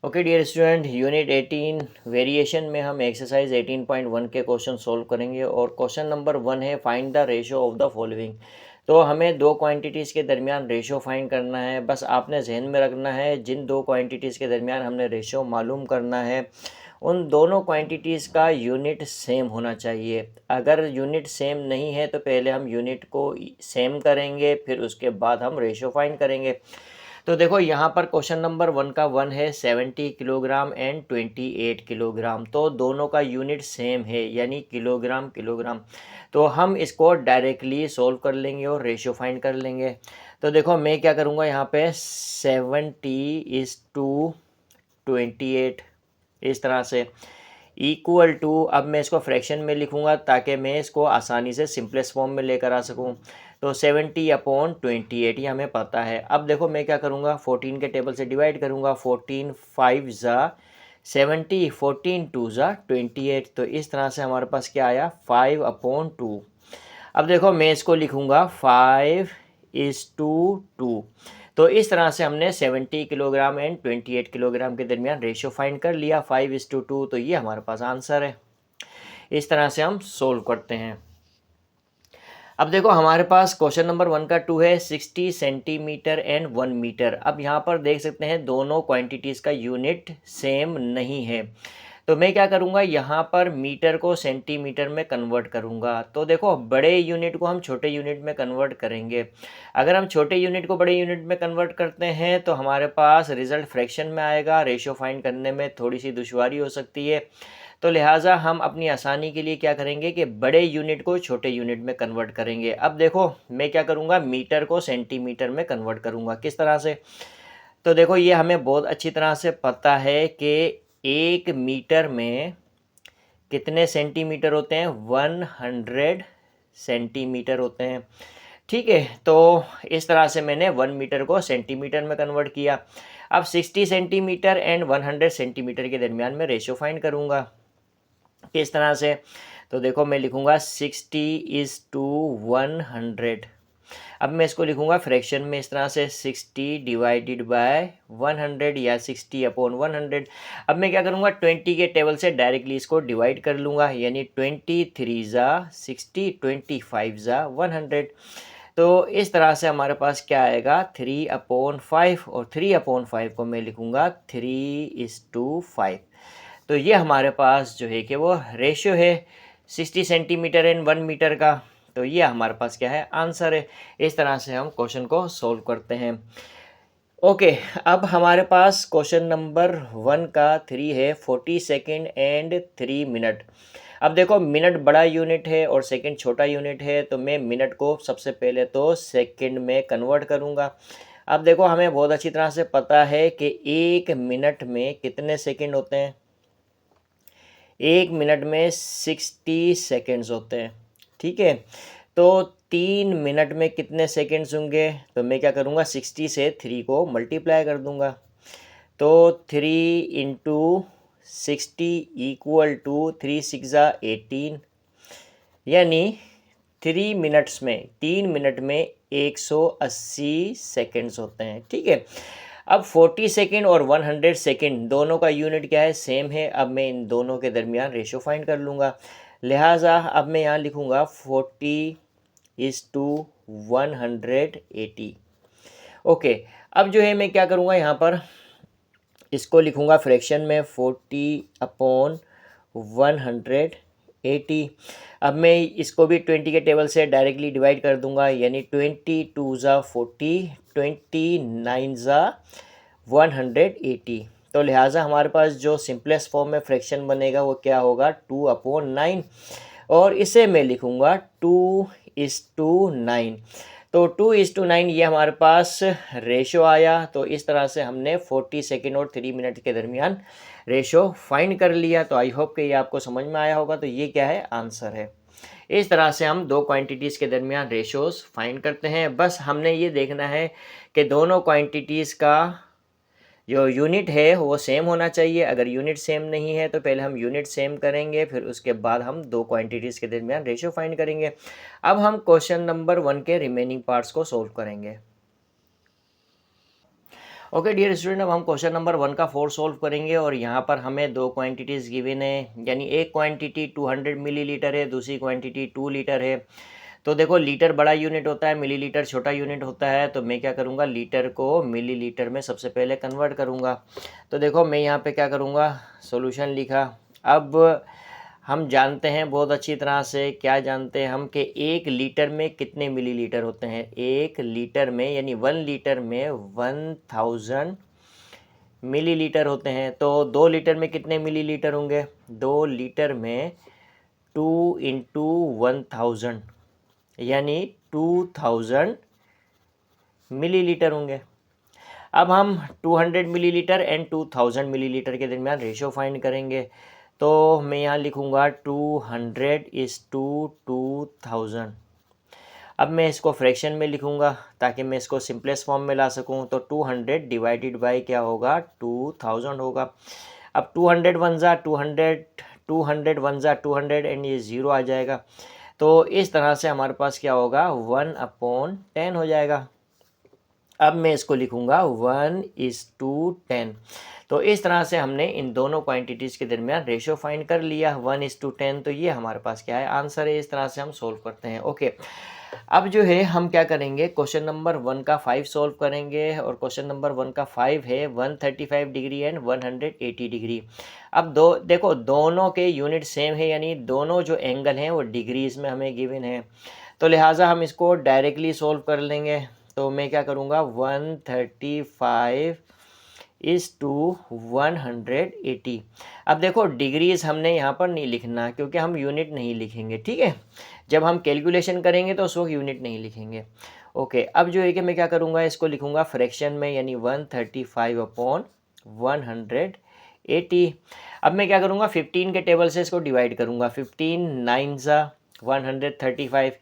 Okay dear student, unit 18 variation में हम exercise 18.1 के क्वेश्चन सोल्व करेंगे और क्वेश्चन नंबर 1 है find the ratio of the following. तो हमें दो क्वांटिटीज़ के दरमियान रेशो फाइंड करना है। बस आपने जहन में रखना है जिन दो क्वांटिटीज़ के दरमियान हमने रेशो मालूम करना है उन दोनों क्वांटिटीज़ का यूनिट सेम होना चाहिए। अगर यूनिट सेम नहीं है तो पहले हम यूनिट को सेम करेंगे, फिर उसके बाद हम रेशो फाइंड करेंगे। तो देखो यहाँ पर क्वेश्चन नंबर 1 का 1 है 70 किलोग्राम एंड 28 किलोग्राम। तो दोनों का यूनिट सेम है यानी किलोग्राम किलोग्राम। तो हम इसको डायरेक्टली सॉल्व कर लेंगे और रेशियो फाइंड कर लेंगे। तो देखो मैं क्या करूँगा, यहाँ पे 70:28 इस तरह से इक्वल टू, अब मैं इसको फ्रैक्शन में लिखूँगा ताकि मैं इसको आसानी से सिंपलेस्ट फॉर्म में लेकर आ सकूँ। तो 70/28 ये हमें पता है। अब देखो मैं क्या करूँगा, 14 के टेबल से डिवाइड करूँगा। 14 5 ज़ा 70, 14 2 ज़ा 28। तो इस तरह से हमारे पास क्या आया, 5/2। अब देखो मैं इसको लिखूँगा 5:2। तो इस तरह से हमने 70 किलोग्राम एंड 28 किलोग्राम के दरमियान रेशियो फाइंड कर लिया 5:2। तो ये हमारे पास आंसर है। इस तरह से हम सोल्व करते हैं। अब देखो हमारे पास क्वेश्चन नंबर 1 का 2 है 60 सेंटीमीटर एंड 1 मीटर। अब यहाँ पर देख सकते हैं दोनों क्वांटिटीज़ का यूनिट सेम नहीं है। तो मैं क्या करूँगा, यहाँ पर मीटर को सेंटीमीटर में कन्वर्ट करूँगा। तो देखो बड़े यूनिट को हम छोटे यूनिट में कन्वर्ट करेंगे। अगर हम छोटे यूनिट को बड़े यूनिट में कन्वर्ट करते हैं तो हमारे पास रिज़ल्ट फ्रैक्शन में आएगा। रेशियो फाइंड करने में थोड़ी सी दुश्वारी हो सकती है। तो लिहाजा हम अपनी आसानी के लिए क्या करेंगे कि बड़े यूनिट को छोटे यूनिट में कन्वर्ट करेंगे। अब देखो मैं क्या करूँगा, मीटर को सेंटीमीटर में कन्वर्ट करूँगा। किस तरह से, तो देखो ये हमें बहुत अच्छी तरह से पता है कि 1 मीटर में कितने सेंटीमीटर होते हैं, 100 सेंटीमीटर होते हैं। ठीक है, तो इस तरह से मैंने 1 मीटर को सेंटीमीटर में कन्वर्ट किया। अब 60 सेंटीमीटर एंड 100 सेंटीमीटर के दरमियान में रेशियो फाइंड करूँगा। किस तरह से, तो देखो मैं लिखूँगा 60:100। अब मैं इसको लिखूँगा फ्रैक्शन में इस तरह से 60/100 या 60/100। अब मैं क्या करूँगा, 20 के टेबल से डायरेक्टली इसको डिवाइड कर लूँगा यानी 23 ज़ा 60, 25 ज़ा 100। तो इस तरह से हमारे पास क्या आएगा, 3/5 और 3/5 को मैं लिखूँगा 3:5। तो ये हमारे पास जो है कि वो रेशियो है 60 सेंटीमीटर एंड 1 मीटर का। तो ये हमारे पास क्या है, आंसर है। इस तरह से हम क्वेश्चन को सॉल्व करते हैं। ओके, अब हमारे पास क्वेश्चन नंबर 1 का 3 है 40 सेकेंड एंड 3 मिनट। अब देखो मिनट बड़ा यूनिट है और सेकंड छोटा यूनिट है, तो मैं मिनट को सबसे पहले तो सेकंड में कन्वर्ट करूँगा। अब देखो हमें बहुत अच्छी तरह से पता है कि 1 मिनट में कितने सेकंड होते हैं। 1 मिनट में 60 सेकेंड्स होते हैं। ठीक है, तो 3 मिनट में कितने सेकेंड्स होंगे, तो मैं क्या करूँगा, 60 से 3 को मल्टीप्लाई कर दूँगा। तो 3 इंटू 60 इक्वल टू 3 6 ज़ा 18, यानी 3 मिनट्स में 3 मिनट में 180 सेकेंड्स होते हैं। ठीक है, अब 40 सेकेंड और 100 सेकेंड दोनों का यूनिट क्या है, सेम है। अब मैं इन दोनों के दरमियान रेशो फाइंड कर लूँगा। लिहाजा अब मैं यहाँ लिखूँगा 40:180। ओके, अब जो है मैं क्या करूँगा, यहाँ पर इसको लिखूँगा फ्रैक्शन में 40/180। अब मैं इसको भी 20 के टेबल से डायरेक्टली डिवाइड कर दूंगा यानी 22 ज़ा 40, 29 ज़ा 180। तो लिहाजा हमारे पास जो सिंपलेस्ट फॉर्म में फ्रैक्शन बनेगा वो क्या होगा, 2/9। और इसे मैं लिखूँगा 2:9। तो 2:9 ये हमारे पास रेशो आया। तो इस तरह से हमने 40 सेकेंड और 3 मिनट के दरमियान रेशो फाइंड कर लिया। तो आई होप कि ये आपको समझ में आया होगा। तो ये क्या है, आंसर है। इस तरह से हम दो क्वांटिटीज़ के दरमियान रेशोज़ फाइंड करते हैं। बस हमने ये देखना है कि दोनों क्वांटिटीज़ का जो यूनिट है वो सेम होना चाहिए। अगर यूनिट सेम नहीं है तो पहले हम यूनिट सेम करेंगे, फिर उसके बाद हम दो क्वांटिटीज़ के दरमियान रेशो फाइंड करेंगे। अब हम क्वेश्चन नंबर 1 के रिमेनिंग पार्ट्स को सोल्व करेंगे। ओके डियर स्टूडेंट, अब हम क्वेश्चन नंबर 1 का 4 सॉल्व करेंगे और यहाँ पर हमें दो क्वांटिटीज़ गिवन है, यानी एक क्वांटिटी 200 मिलीलीटर है, दूसरी क्वांटिटी 2 लीटर है। तो देखो, लीटर बड़ा यूनिट होता है, मिलीलीटर छोटा यूनिट होता है, तो मैं क्या करूँगा, लीटर को मिलीलीटर में सबसे पहले कन्वर्ट करूँगा। तो देखो मैं यहाँ पे क्या करूँगा, सॉल्यूशन लिखा। अब हम जानते हैं बहुत अच्छी तरह से, क्या जानते हैं हम, कि 1 लीटर में कितने मिलीलीटर होते हैं। 1 लीटर में यानी 1 लीटर में 1000 मिलीलीटर होते हैं। तो 2 लीटर में कितने मिलीलीटर होंगे, 2 लीटर में 2 इंटू 1000 यानी 2000 मिलीलीटर होंगे। अब हम 200 मिलीलीटर एंड 2000 मिलीलीटर के दरमियान रेशो फाइंड करेंगे। तो मैं यहाँ लिखूँगा 200:2000। अब मैं इसको फ्रैक्शन में लिखूँगा ताकि मैं इसको सिंपलेस्ट फॉर्म में ला सकूँ। तो 200 डिवाइडेड बाई क्या होगा, 2000 होगा। अब 200 वन ज़ा 200, 200 वन ज़ा 200 एंड ये 0 आ जाएगा। तो इस तरह से हमारे पास क्या होगा, 1/10 हो जाएगा। अब मैं इसको लिखूँगा 1:10। तो इस तरह से हमने इन दोनों क्वांटिटीज़ के दरमियान रेशो फाइंड कर लिया 1:10। तो ये हमारे पास क्या है, आंसर है। इस तरह से हम सोल्व करते हैं। ओके, अब जो है हम क्या करेंगे, क्वेश्चन नंबर 1 का 5 सोल्व करेंगे और क्वेश्चन नंबर 1 का 5 है 135 डिग्री एंड 180 डिग्री। अब देखो दोनों के यूनिट सेम है, यानी दोनों जो एंगल हैं वो डिग्रीज में हमें गिवन है। तो लिहाजा हम इसको डायरेक्टली सोल्व कर लेंगे। तो मैं क्या करूँगा, 135 इज़ टू 180। अब देखो डिग्रीज़ हमने यहाँ पर नहीं लिखना क्योंकि हम यूनिट नहीं लिखेंगे, ठीक है। जब हम कैलकुलेशन करेंगे तो उस वक्त यूनिट नहीं लिखेंगे। ओके, अब जो है कि मैं क्या करूँगा, इसको लिखूँगा फ्रैक्शन में, यानी 135/180। अब मैं क्या करूँगा, 15 के टेबल से इसको डिवाइड करूँगा। 15 9 ज़ा 135,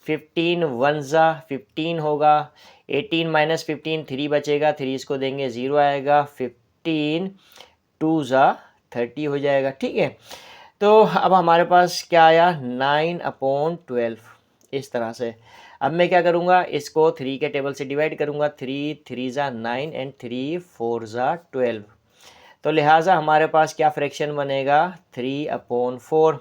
15 1 ज़ा 15 होगा, 18 माइनस 15 3 बचेगा, 3 इसको देंगे 0 आएगा, 15 2 ज़ा 30 हो जाएगा, ठीक है। तो अब हमारे पास क्या आया, 9/12 इस तरह से। अब मैं क्या करूँगा, इसको 3 के टेबल से डिवाइड करूँगा। 3 3 ज़ा 9 एंड 3 4 ज़ा 12। तो लिहाजा हमारे पास क्या फ्रैक्शन बनेगा, 3/4।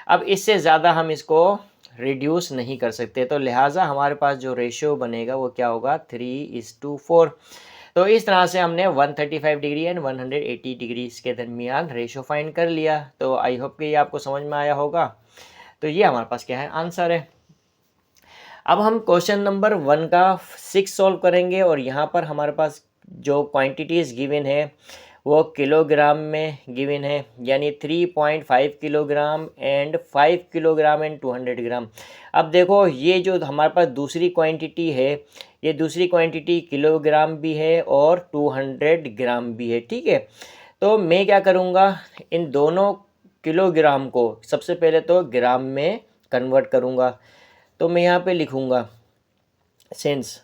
अब इससे ज़्यादा हम इसको रिड्यूस नहीं कर सकते, तो लिहाजा हमारे पास जो रेशियो बनेगा वो क्या होगा, 3:4। तो इस तरह से हमने 135 डिग्री एंड 180 डिग्री के दरमियान रेशो फाइंड कर लिया। तो आई होप कि ये आपको समझ में आया होगा। तो ये हमारे पास क्या है, आंसर है। अब हम क्वेश्चन नंबर 1 का 6 सॉल्व करेंगे और यहाँ पर हमारे पास जो क्वांटिटीज़ गिवन है वो किलोग्राम में गिवन है, यानी 3.5 किलोग्राम एंड 5 किलोग्राम एंड 200 ग्राम। अब देखो ये जो हमारे पास दूसरी क्वांटिटी है, ये दूसरी क्वांटिटी किलोग्राम भी है और 200 ग्राम भी है, ठीक है। तो मैं क्या करूँगा, इन दोनों किलोग्राम को सबसे पहले तो ग्राम में कन्वर्ट करूँगा। तो मैं यहाँ पे लिखूँगा सेंस।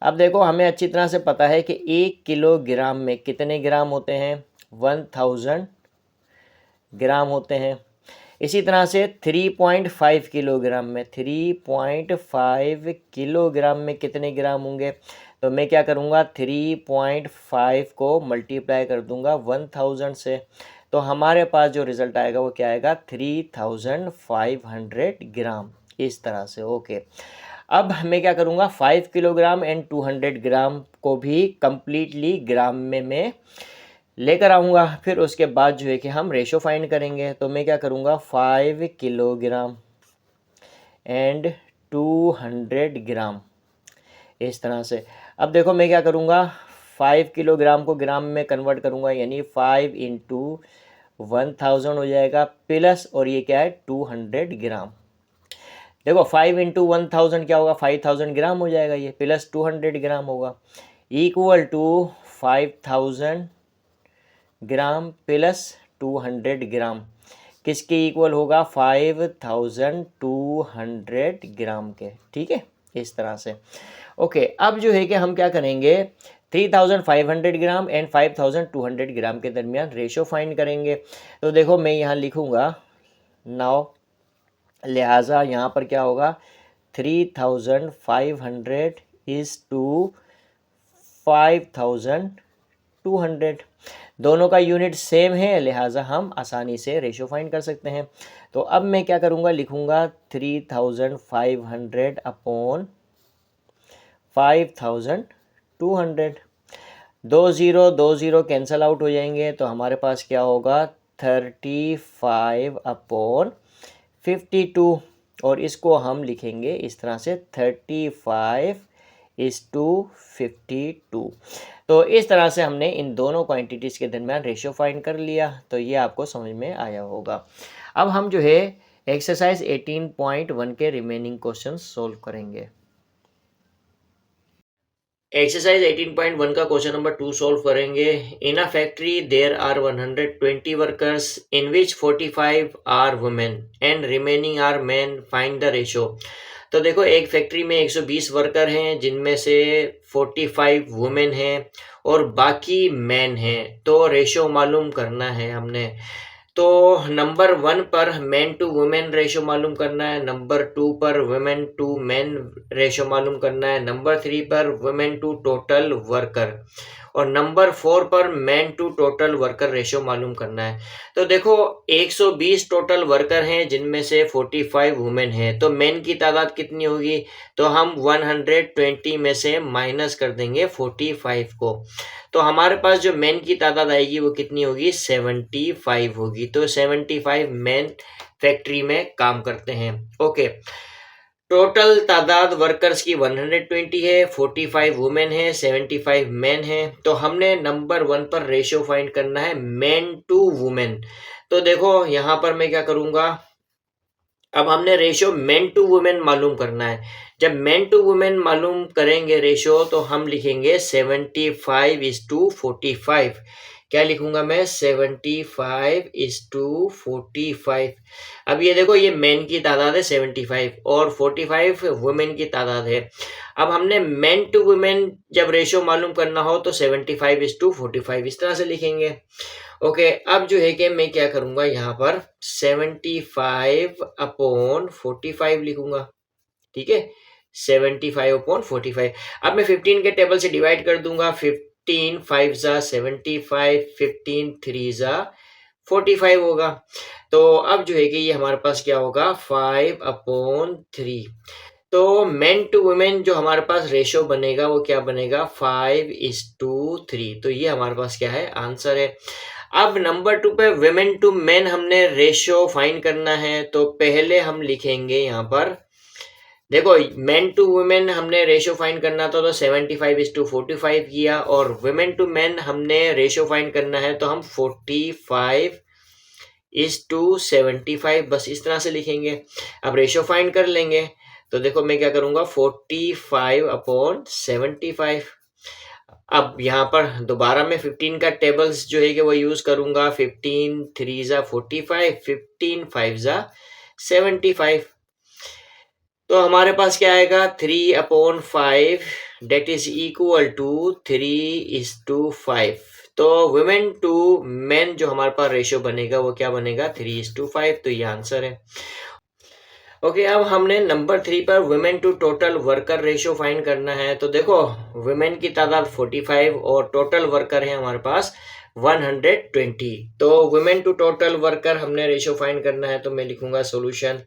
अब देखो हमें अच्छी तरह से पता है कि 1 किलोग्राम में कितने ग्राम होते हैं, 1000 ग्राम होते हैं। इसी तरह से 3.5 किलोग्राम में 3.5 किलोग्राम में कितने ग्राम होंगे। तो मैं क्या करूँगा, 3.5 को मल्टीप्लाई कर दूँगा 1000 से। तो हमारे पास जो रिज़ल्ट आएगा वो क्या आएगा, 3500 ग्राम, इस तरह से। ओके, अब मैं क्या करूँगा, 5 किलोग्राम एंड 200 ग्राम को भी कम्प्लीटली ग्राम में मैं लेकर आऊँगा। फिर उसके बाद जो है कि हम रेशो फाइंड करेंगे। तो मैं क्या करूँगा, 5 किलोग्राम एंड 200 ग्राम, इस तरह से। अब देखो मैं क्या करूँगा, 5 किलोग्राम को ग्राम में कन्वर्ट करूँगा, यानी 5 इंटू 1000 हो जाएगा, प्लस और ये क्या है, 200 ग्राम। देखो 5 इंटू 1000 क्या होगा, 5000 ग्राम हो जाएगा ये, प्लस 200 ग्राम होगा, इक्वल टू 5000 ग्राम प्लस 200 ग्राम किसके इक्वल होगा, 5200 ग्राम के, ठीक है, इस तरह से। ओके, अब जो है कि हम क्या करेंगे, 3500 ग्राम एंड 5200 ग्राम के दरमियान रेशो फाइंड करेंगे। तो देखो मैं यहाँ लिखूँगा नाउ, लिहाजा यहाँ पर क्या होगा, 3500 इज़ टू 5000 200। दोनों का यूनिट सेम है, लिहाजा हम आसानी से रेशो फाइंड कर सकते हैं। तो अब मैं क्या करूँगा, लिखूँगा 3500 अपॉन 5200। 2 कैंसल आउट हो जाएंगे, तो हमारे पास क्या होगा 35 अपॉन 52, और इसको हम लिखेंगे इस तरह से 35:52। तो इस तरह से हमने इन दोनों क्वांटिटीज़ के दरमियान रेशो फाइंड कर लिया। तो ये आपको समझ में आया होगा। अब हम जो है एक्सरसाइज 18.1 के रिमेनिंग क्वेश्चन सोल्व करेंगे। एक्सरसाइज 18.1 का क्वेश्चन नंबर 2 सोल्व करेंगे। In a factory there are 120 workers in which 45 are women and remaining are man, find the ratio. तो देखो, एक फैक्ट्री में 120 वर्कर हैं जिनमें से 45 वुमेन हैं और बाकी मैन हैं। तो रेशो मालूम करना है हमने। तो नंबर 1 पर मैन टू वुमेन रेशो मालूम करना है, नंबर 2 पर वुमेन टू मैन रेशो मालूम करना है, नंबर 3 पर वुमेन टू टोटल वर्कर, और नंबर 4 पर man to total worker ratio मालूम करना है। तो देखो, 120 टोटल वर्कर हैं जिनमें से 45 वुमेन हैं, तो मैन की तादाद कितनी होगी? तो हम 120 में से माइनस कर देंगे 45 को। तो हमारे पास जो मैन की तादाद आएगी वो कितनी होगी? 75 होगी। तो 75 मैन फैक्ट्री में काम करते हैं। ओके, टोटल तादाद वर्कर्स की 120 है, 45 वुमेन है, 75 मैन है। तो हमने नंबर 1 पर रेशियो फाइंड करना है मैन टू वुमेन। तो देखो, यहां पर मैं क्या करूंगा, अब हमने रेशियो मैन टू वुमेन मालूम करना है। जब मैन टू वुमेन मालूम करेंगे रेशियो, तो हम लिखेंगे 75:45। क्या लिखूंगा मैं? 75:45। अब ये देखो, ये मैन की तादाद है 75 और 45 वुमेन की तादाद है। अब हमने मैन टू वुमेन जब रेशियो मालूम करना हो तो 75:45 इस तरह से लिखेंगे। ओके, अब जो है कि मैं क्या करूंगा, यहाँ पर 75/45 लिखूंगा। ठीक है, 75/45। अब मैं 15 के टेबल से डिवाइड कर दूंगा। 15 5 जा 75, 15 3 जा 45 होगा। तो अब जो है कि ये हमारे पास क्या होगा, 5/3। तो मैन टू वुमेन जो हमारे पास रेशो बनेगा वो क्या बनेगा, 5:3। तो ये हमारे पास क्या है, आंसर है। अब नंबर 2 पे वुमेन टू मैन हमने रेशो फाइंड करना है। तो पहले हम लिखेंगे यहाँ पर, देखो, मैन टू वुमेन हमने रेशो फाइंड करना था तो 75:45 किया, और वुमेन टू मैन हमने रेशो फाइंड करना है तो हम 45:75 बस इस तरह से लिखेंगे। अब रेशो फाइंड कर लेंगे। तो देखो, मैं क्या करूंगा, 45/75। अब यहाँ पर दोबारा मैं 15 का टेबल्स जो है कि वो यूज करूंगा। 15 3 जा 45, 15 5 जा 75। तो हमारे पास क्या आएगा, 3/5 डेट इज इक्वल टू 3:5। तो वुमेन टू मेन जो हमारे पास रेशियो बनेगा वो क्या बनेगा, 3:5। तो ये आंसर है। ओके, अब हमने नंबर 3 पर women to total worker ratio find करना है। तो देखो, वुमेन की तादाद 45 और टोटल वर्कर है हमारे पास 120। तो वुमेन टू टोटल वर्कर हमने रेशियो फाइंड करना है। तो मैं लिखूंगा सॉल्यूशन,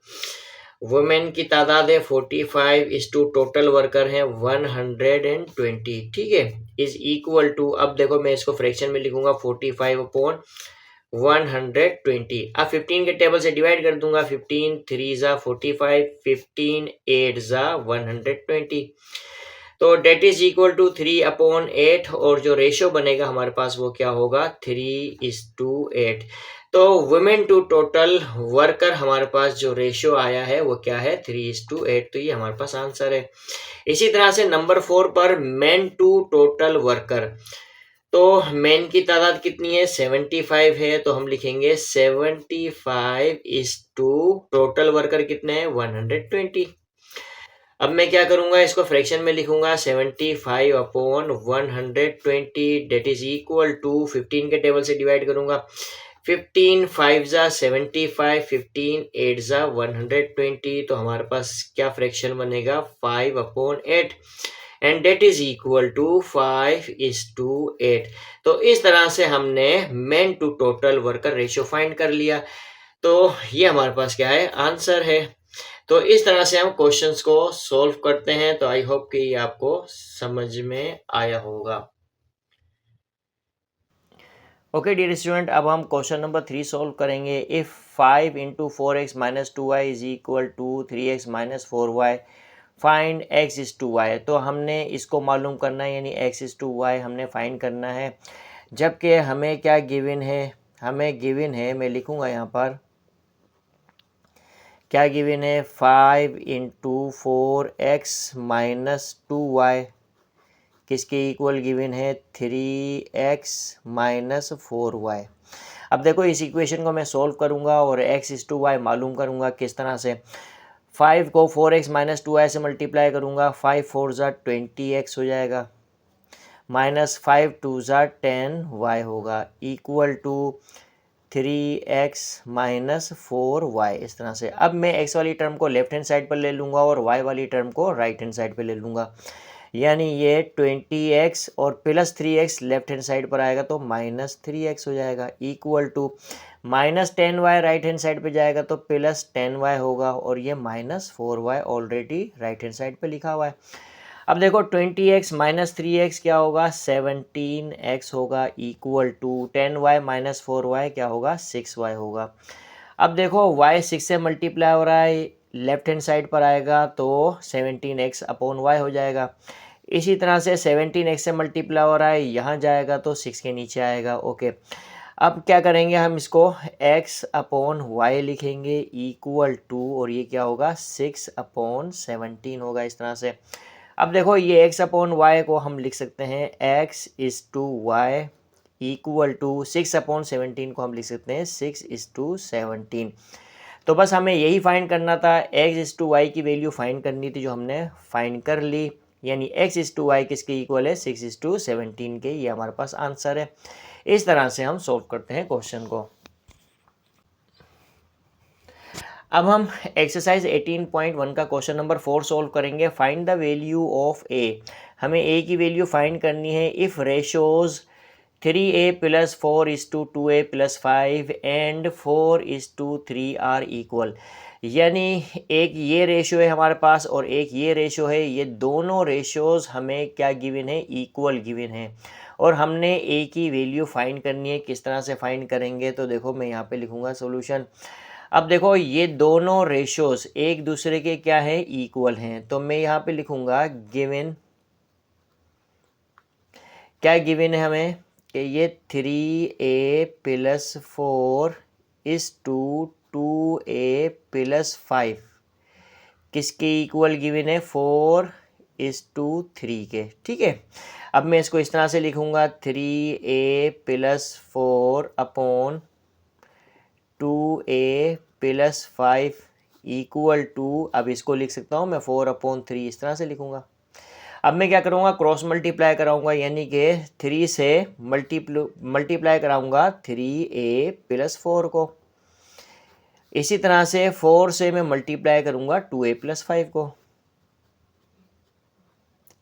वुमेन की तादाद है 45 इस टू टोटल वर्कर है 120। ठीक है, इज इक्वल टू, अब देखो मैं इसको फ्रैक्शन में लिखूंगा 45/120। अब 15 के टेबल से डिवाइड कर दूंगा। 15 3 जा 45, 15 8 जा 120। तो डेट इज इक्वल टू 3/8, और जो रेशियो बनेगा हमारे पास वो क्या होगा, 3:8। तो वुमेन टू टोटल वर्कर हमारे पास जो रेशियो आया है वो क्या है, 3:8। तो ये हमारे पास आंसर है। इसी तरह से नंबर 4 पर मैन टू टोटल वर्कर, तो मैन की तादाद कितनी है, 75 है। तो हम लिखेंगे 75 इस टू टोटल वर्कर कितने हैं, 120। अब मैं क्या करूंगा, इसको फ्रैक्शन में लिखूंगा 75/120 डेट इज इक्वल टू 15 के टेबल से डिवाइड करूंगा। 15 5 जा 75, 15 8 जा 120। तो हमारे पास क्या फ्रैक्शन बनेगा, 5/8। And that is equal to 5:8। तो इस तरह से हमने men to total worker ratio find कर लिया। तो ये हमारे पास क्या है, आंसर है। तो इस तरह से हम क्वेश्चंस को सॉल्व करते हैं। तो आई होप कि ये आपको समझ में आया होगा। ओके डियर स्टूडेंट, अब हम क्वेश्चन नंबर 3 सॉल्व करेंगे। If 5 into 4x minus 2y is equal to 3x minus 4y, find x is to y. तो हमने इसको मालूम करना है, यानी x इज टू वाई हमने फाइंड करना है। जबकि हमें क्या गिवन है, हमें गिवन है, मैं लिखूंगा यहाँ पर क्या गिवन है, 5 इंटू 4x माइनस 2y किसके इक्वल गिवन है, 3x माइनस 4y। अब देखो इस इक्वेशन को मैं सोल्व करूंगा और x इज टू वाई मालूम करूंगा किस तरह से। 5 को 4x माइनस 2y से मल्टीप्लाई करूंगा, 5 4 ज़ा 20x हो जाएगा, माइनस 5 2 ज़ा 10y होगा, equal to 3x minus 4y। इस तरह से अब मैं x वाली टर्म को लेफ्ट हैंड साइड पर ले लूँगा और y वाली टर्म को राइट हैंड साइड पर ले लूँगा। यानी ये 20x और plus 3x left hand side पर आएगा तो माइनस 3x हो जाएगा, equal to minus 10y right hand side पे जाएगा तो प्लस 10y होगा, और ये minus 4y already right hand side पे लिखा हुआ है। अब देखो 20x माइनस 3x क्या होगा, 17x होगा, equal to 10y minus 4y क्या होगा, 6y होगा। अब देखो y 6 से मल्टीप्लाई हो रहा है, लेफ्ट हैंड साइड पर आएगा तो 17x अपॉन y हो जाएगा। इसी तरह से 17x से मल्टीप्लाई हो रहा है, यहाँ जाएगा तो 6 के नीचे आएगा। ओके, अब क्या करेंगे हम इसको x अपॉन वाई लिखेंगे, इक्वल टू, और ये क्या होगा, 6 अपॉन 17 होगा। इस तरह से अब देखो ये x अपॉन वाई को हम लिख सकते हैं x is to y, equal to 6 upon 17 को हम लिख सकते हैं 6 इज टू 17। तो बस हमें यही फाइंड करना था, x इज टू वाई की वैल्यू फाइंड करनी थी, जो हमने फाइंड कर ली। यानी x इज टू वाई किसके इक्वल है, 6 इज टू 17 के। ये हमारे पास आंसर है। इस तरह से हम सॉल्व करते हैं क्वेश्चन को। अब हम एक्सरसाइज 18.1 का क्वेश्चन नंबर 4 सॉल्व करेंगे। Find the value of a। हमें a की वैल्यू फाइंड करनी है if ratios 3a plus 4 is to 2a plus 5 and 4 is to 3 are equal. यानी एक ये रेशो है हमारे पास और एक ये रेशो है, ये दोनों रेशोज हमें क्या गिवन है, इक्वल गिवन है, और हमने a की वैल्यू फाइंड करनी है। किस तरह से फाइंड करेंगे, तो देखो मैं यहाँ पे लिखूँगा सॉल्यूशन। अब देखो ये दोनों रेशोज एक दूसरे के क्या है, इक्वल हैं। तो मैं यहाँ पे लिखूँगा गिवन, क्या गिवन है हमें कि ये 3a plus 4 is to 2a plus 5 किसके इक्वल गिवन है, 4 इज टू 3 के। ठीक है, अब मैं इसको इस तरह से लिखूँगा 3a plus 4 upon 2a plus 5 equal to, अब इसको लिख सकता हूँ मैं 4 अपॉन 3, इस तरह से लिखूँगा। अब मैं क्या करूँगा, क्रॉस मल्टीप्लाई कराऊँगा, यानी कि 3 से मल्टीप्लाई कराऊँगा 3a प्लस 4 को। इसी तरह से 4 से मैं मल्टीप्लाई करूँगा 2a प्लस 5 को,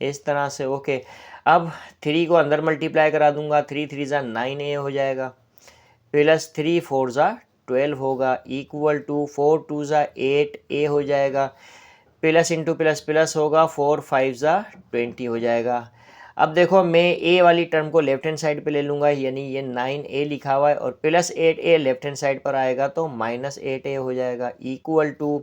इस तरह से। ओके, अब 3 को अंदर मल्टीप्लाई करा दूंगा, 3 3 ज़ा 9a हो जाएगा, प्लस 3 4 ज़ा 12 होगा, इक्वल टू 4 2 ज़ा 8a हो जाएगा, प्लस इंटू प्लस प्लस होगा, 4 5 ज़ा 20 हो जाएगा। अब देखो मैं a वाली टर्म को लेफ्ट हैंड साइड पे ले लूँगा, यानी ये 9a लिखा हुआ है और plus 8a left hand side पर आएगा तो माइनस 8a हो जाएगा, equal to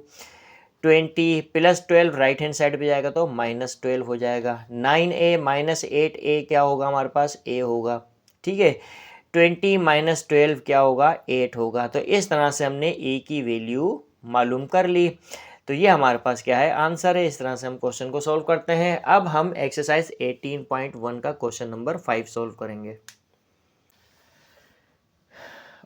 20 plus 12 right hand side पे जाएगा तो माइनस 12 हो जाएगा। 9a माइनस 8a क्या होगा, हमारे पास a होगा। ठीक है, 20 माइनस 12 क्या होगा, 8 होगा। तो इस तरह से हमने a की वैल्यू मालूम कर ली। तो ये हमारे पास क्या है, आंसर है। इस तरह से हम क्वेश्चन को सॉल्व करते हैं। अब हम एक्सरसाइज 18.1 का क्वेश्चन नंबर 5 सॉल्व करेंगे।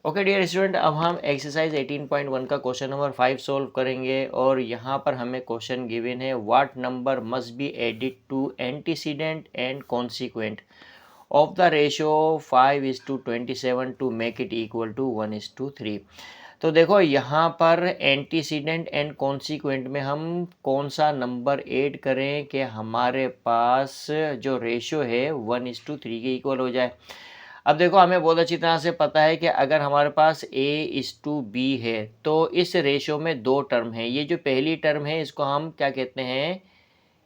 ओके डियर स्टूडेंट, अब हम एक्सरसाइज 18.1 का क्वेश्चन नंबर 5 सॉल्व करेंगे, और यहाँ पर हमें क्वेश्चन गिवन है what number must be added to antecedent and consequent of the ratio 5:27 to make it equal to 1:3। तो देखो यहाँ पर एंटीसीडेंट एंड कॉन्सिक्वेंट में हम कौन सा नंबर ऐड करें कि हमारे पास जो रेशो है 1:3 के इक्वल हो जाए। अब देखो हमें बहुत अच्छी तरह से पता है कि अगर हमारे पास A:B है तो इस रेशो में दो टर्म है। ये जो पहली टर्म है इसको हम क्या कहते हैं,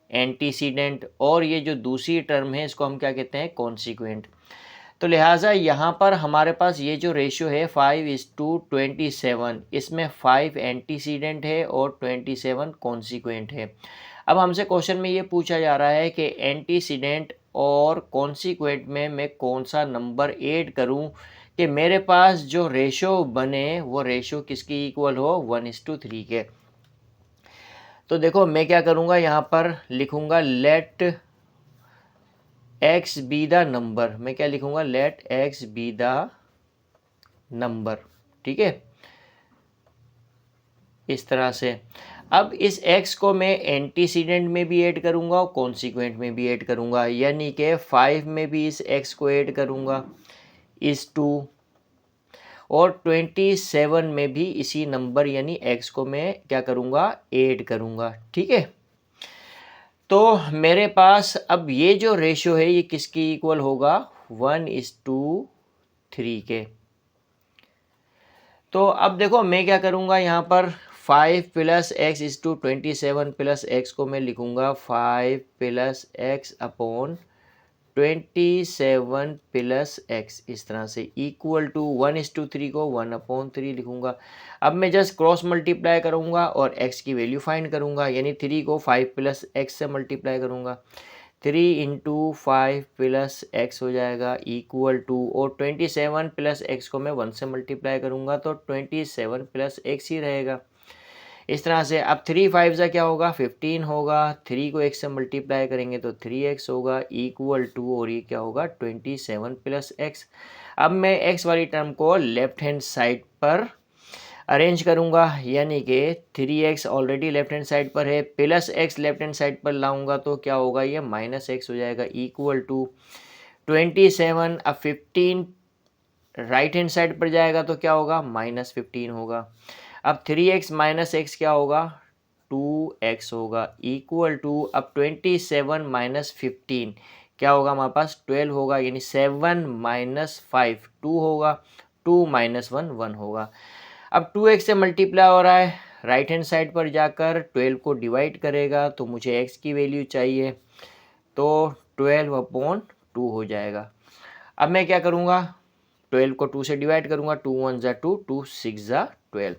एंटीसीडेंट, और ये जो दूसरी टर्म है इसको हम क्या कहते हैं, कॉन्सिक्वेंट। तो लिहाजा यहाँ पर हमारे पास ये जो रेशियो है 5:27, इसमें 5 एंटीसीडेंट है और 27 कॉन्सिक्वेंट है। अब हमसे क्वेश्चन में ये पूछा जा रहा है कि एंटीसीडेंट और कॉन्सिक्वेंट में मैं कौन सा नंबर ऐड करूं कि मेरे पास जो रेशियो बने वो रेशियो किसकी इक्वल हो, 1:3 के। तो देखो मैं क्या करूँगा, यहाँ पर लिखूँगा let x be the number. मैं क्या लिखूँगा, let x be the number. ठीक है, इस तरह से। अब इस x को मैं एंटीसीडेंट में भी ऐड करूँगा और कॉन्सिक्वेंट में भी ऐड करूँगा, यानी कि 5 में भी इस x को ऐड करूँगा, इस 2, और 27 में भी इसी नंबर यानी x को मैं क्या करूँगा, ऐड करूँगा। ठीक है, तो मेरे पास अब ये जो रेशियो है ये किसकी इक्वल होगा, 1:3 के। तो अब देखो मैं क्या करूँगा, यहाँ पर 5 + x/27 + x को मैं लिखूँगा 5 + x/27 + x, इस तरह से इक्वल टू 1:3 को 1/3 लिखूँगा। अब मैं जस्ट क्रॉस मल्टीप्लाई करूँगा और x की वैल्यू फाइंड करूँगा, यानी 3 को 5 + x से मल्टीप्लाई करूँगा, 3 × 5 + x हो जाएगा इक्वल टू, और 27 + x को मैं 1 से मल्टीप्लाई करूँगा तो 27 + x ही रहेगा। इस तरह से अब 3 5 जा क्या होगा, 15 होगा, 3 को x से मल्टीप्लाई करेंगे तो 3x होगा इक्वल टू, और ये क्या होगा, 27 + x। अब मैं x वाली टर्म को लेफ्ट हैंड साइड पर अरेंज करूँगा, यानी कि 3x already left hand side पर है, plus x left hand side पर लाऊंगा तो क्या होगा, ये -x हो जाएगा इक्वल टू 27। अब 15 राइट हैंड साइड पर जाएगा तो क्या होगा, -15 होगा। अब 3x - x क्या होगा, 2x होगा इक्वल टू, अब 27 - 15 क्या होगा, हमारे पास 12 होगा, यानी 7 - 5 2 होगा, 2 - 1 1 होगा। अब 2x से मल्टीप्लाई हो रहा है, राइट हैंड साइड पर जाकर 12 को डिवाइड करेगा तो मुझे x की वैल्यू चाहिए, तो 12/2 हो जाएगा। अब मैं क्या करूँगा, 12 को 2 से डिवाइड करूँगा, 2 1 ज़ा 2, 2 6 ज़ा 12।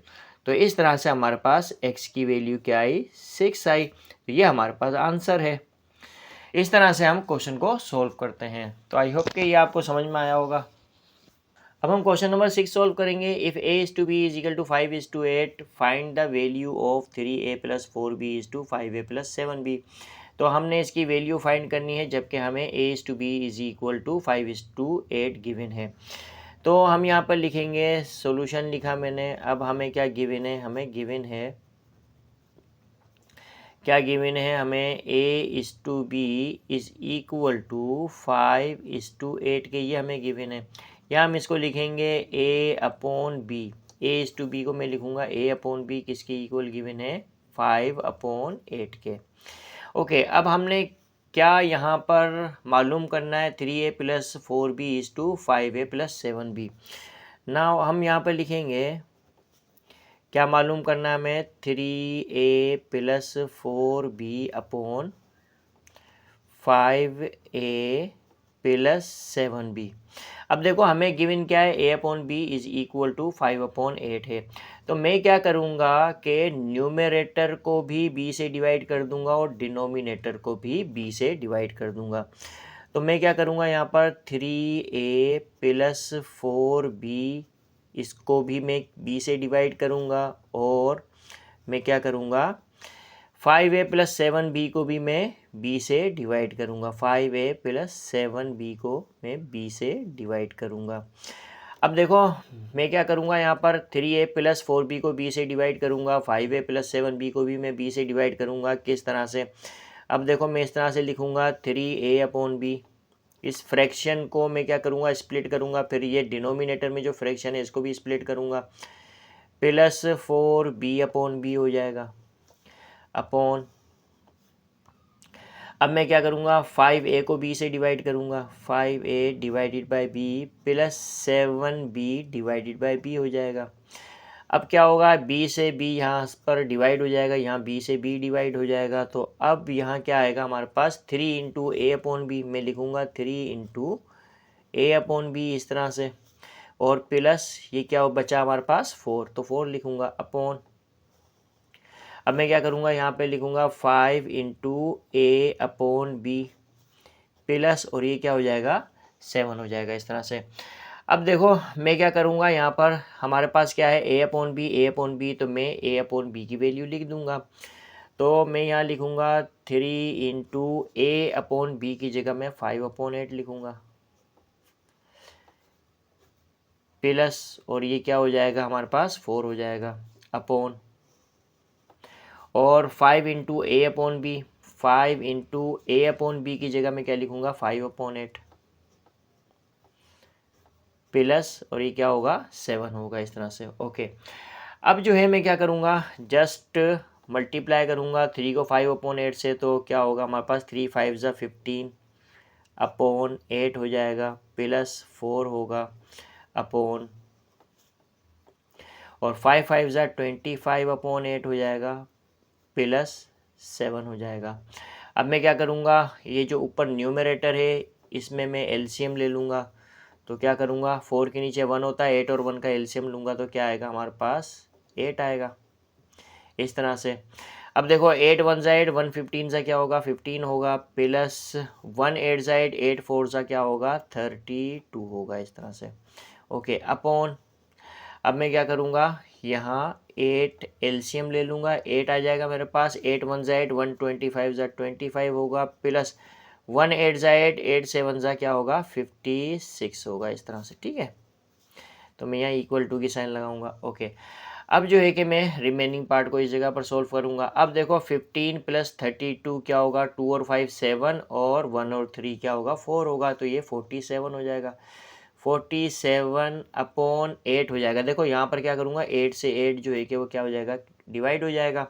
तो इस तरह से हमारे पास x की वैल्यू क्या आई, 6 आई। तो ये हमारे पास आंसर है। इस तरह से हम क्वेश्चन को सॉल्व करते हैं। तो आई होप कि ये आपको समझ में आया होगा। अब हम क्वेश्चन नंबर 6 सॉल्व करेंगे। If a:b = 5:8, find the value of 3a + 4b = 5a + 7b। तो हमने इसकी वैल्यू फाइंड करनी है जबकि हमें a:b = 5:8 गिवन है। तो हम यहाँ पर लिखेंगे, सॉल्यूशन लिखा मैंने। अब हमें क्या गिवन है, हमें गिवन है, क्या गिवन है, हमें a:b = 5:8 के, ये हमें गिवन है। या हम इसको लिखेंगे a/b। a:b को मैं लिखूँगा a/b, किसके इक्वल गिवन है, 5/8 के। ओके, अब हमने क्या यहाँ पर मालूम करना है, 3a + 4b = 5a + 7b। Now हम यहाँ पर लिखेंगे, क्या मालूम करना है हमें, 3a + 4b / 5a + 7b। अब देखो हमें गिवन क्या है, a/b = 5/8 है। तो मैं क्या करूँगा कि न्यूमरेटर को भी b से डिवाइड कर दूंगा और डिनोमिनेटर को भी b से डिवाइड कर दूंगा। तो मैं क्या करूँगा, यहाँ पर 3a + 4b, इसको भी मैं b से डिवाइड करूँगा, और मैं क्या करूँगा, 5a + 7b को भी मैं b से डिवाइड करूँगा। 5a + 7b को मैं b से डिवाइड करूँगा। अब देखो मैं क्या करूँगा, यहाँ पर 3a + 4b को b से डिवाइड करूँगा, 5a + 7b को भी मैं b से डिवाइड करूँगा। किस तरह से, अब देखो मैं इस तरह से लिखूँगा, 3a/b, इस फ्रैक्शन को मैं क्या करूँगा, स्प्लिट करूँगा, फिर ये डिनोमिनेटर में जो फ्रैक्शन है इसको भी स्प्लिट करूँगा, प्लस 4b अपॉन बी हो जाएगा अपॉन, अब मैं क्या करूँगा 5a को b से डिवाइड करूँगा, 5a divided by b plus 7b divided by b हो जाएगा। अब क्या होगा b से b यहाँ पर डिवाइड हो जाएगा, यहाँ b से b डिवाइड हो जाएगा। तो अब यहाँ क्या आएगा हमारे पास 3 इंटू ए अपॉन बी, मैं लिखूँगा 3 इंटू ए अपॉन बी इस तरह से, और प्लस ये क्या बचा हमारे पास 4, तो 4 लिखूँगा अपॉन, अब मैं क्या करूँगा यहाँ पे लिखूँगा 5 इंटू ए अपॉन बी प्लस, और ये क्या हो जाएगा 7 हो जाएगा इस तरह से। अब देखो मैं क्या करूँगा यहाँ पर हमारे पास क्या है ए अपॉन बी, तो मैं ए अपॉन बी की वैल्यू लिख दूँगा। तो मैं यहाँ लिखूँगा 3 इंटू ए अपॉन बी की जगह मैं 5/8 लिखूँगा प्लस, और ये क्या हो जाएगा हमारे पास 4 हो जाएगा अपॉन, और 5 इंटू ए अपॉन बी, 5 इंटू ए अपॉन बी की जगह मैं क्या लिखूँगा 5/8 प्लस, और ये क्या होगा 7 होगा इस तरह से। ओके, अब जो है मैं क्या करूँगा जस्ट मल्टीप्लाई करूँगा 3 को 5/8 से, तो क्या होगा हमारे पास 3 5 ज़ा 15 अपॉन 8 हो जाएगा प्लस 4 होगा अपॉन, और 5 5 ज़ा 25/8 हो जाएगा प्लस 7 हो जाएगा। अब मैं क्या करूँगा ये जो ऊपर न्यूमरेटर है इसमें मैं एलसीएम ले लूँगा, तो क्या करूँगा 4 के नीचे 1 होता है, 8 और 1 का एलसीएम लूँगा तो क्या आएगा हमारे पास 8 आएगा इस तरह से। अब देखो 8 1 ज़ा 8, 1 15 ज़ा क्या होगा 15 होगा प्लस 1 8 ज़ा 8, 8 4 ज़ा क्या होगा 32 होगा इस तरह से। ओके अपॉन, अब मैं क्या करूँगा यहाँ 8 एलसीएम ले लूँगा, 8 आ जाएगा मेरे पास, 8 1 ज़ा 8, 1 25 ज़ा 25 होगा प्लस 1 8 ज़ा 8, 8 7 ज़ा क्या होगा 56 होगा इस तरह से। ठीक है, तो मैं यहाँ इक्वल टू की साइन लगाऊंगा। ओके, अब जो है कि मैं रिमेनिंग पार्ट को इस जगह पर सोल्व करूँगा। अब देखो 15 प्लस 32 क्या होगा 2 और 5 7, और 1 और 3 क्या होगा 4 होगा, तो ये 47 हो जाएगा, 47 अपॉन 8 हो जाएगा। देखो यहाँ पर क्या करूँगा 8 से 8 जो है कि वो क्या हो जाएगा डिवाइड हो जाएगा।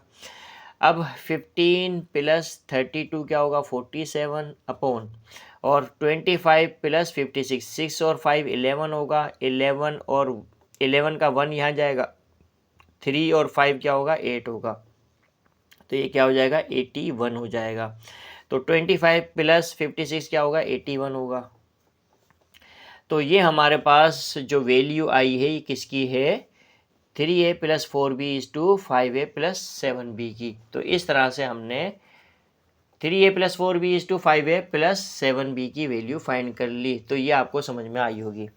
अब 15 प्लस 32 क्या होगा 47 अपॉन, और 25 प्लस 56, 6 और 5 11 होगा, 11 और 11 का 1 यहाँ जाएगा, 3 और 5 क्या होगा 8 होगा, तो ये क्या हो जाएगा 81 हो जाएगा। तो 25 प्लस 56 क्या होगा 81 होगा। तो ये हमारे पास जो वैल्यू आई है ये किसकी है 3a plus 4b is to 5a plus 7b की। तो इस तरह से हमने 3a plus 4b is to 5a plus 7b की वैल्यू फाइंड कर ली। तो ये आपको समझ में आई होगी।